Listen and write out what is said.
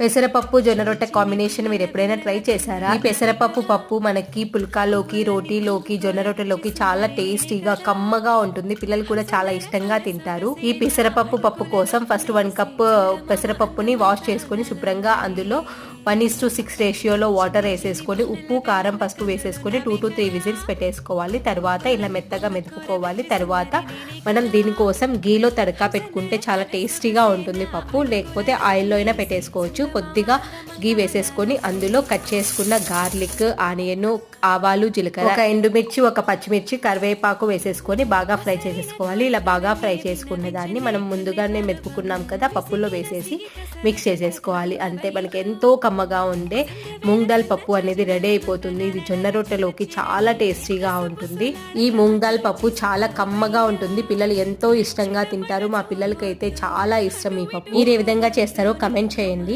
పెసరపప్పు జొన్న రొట్టె కాంబినేషన్ మీరు ఎప్పుడైనా ట్రై చేశారా? ఈ పెసరపప్పు పప్పు మనకి పుల్కాలోకి, రోటీలోకి, జొన్న రొట్టెలోకి చాలా టేస్టీగా కమ్మగా ఉంటుంది. పిల్లలు కూడా చాలా ఇష్టంగా తింటారు. ఈ పెసరపప్పు పప్పు కోసం ఫస్ట్ 1 కప్ పెసరపప్పుని వాష్ చేసుకొని శుభ్రంగా అందులో 1:6 రేషియోలో వాటర్ వేసేసుకొని ఉప్పు, కారం, పసుపు వేసేసుకొని 2 to 3 విజిల్స్ పెట్టేసుకోవాలి. తర్వాత ఇలా మెత్తగా మెదుపుకోవాలి. తర్వాత మనం దీనికోసం గీలో తడకా పెట్టుకుంటే చాలా టేస్టీగా ఉంటుంది పప్పు. లేకపోతే ఆయిల్లో అయినా పెట్టేసుకోవచ్చు. కొద్దిగా గీ వేసేసుకొని అందులో కట్ చేసుకున్న గార్లిక్, ఆనియన్, ఆవాలు, జీలకర్ర, ఒక ఎండుమిర్చి, ఒక పచ్చిమిర్చి, కరివేపాకు వేసేసుకొని బాగా ఫ్రై చేసేసుకోవాలి. ఇలా బాగా ఫ్రై చేసుకున్న దాన్ని మనం ముందుగానే మెదుపుకున్నాం కదా పప్పులో వేసేసి మిక్స్ చేసేసుకోవాలి. అంతే మనకి ఎంతో కమ్మగా ఉండే మూంగ్ దాల్ పప్పు అనేది రెడీ అయిపోతుంది. ఇది జొన్న రొట్టెలోకి చాలా టేస్టీగా ఉంటుంది. ఈ మూంగ్ దాల్ పప్పు చాలా కమ్మగా ఉంటుంది. పిల్లలు ఎంతో ఇష్టంగా తింటారు. మా పిల్లలకి అయితే చాలా ఇష్టం ఈ పప్పు. మీరు ఏ విధంగా చేస్తారో కమెంట్ చేయండి.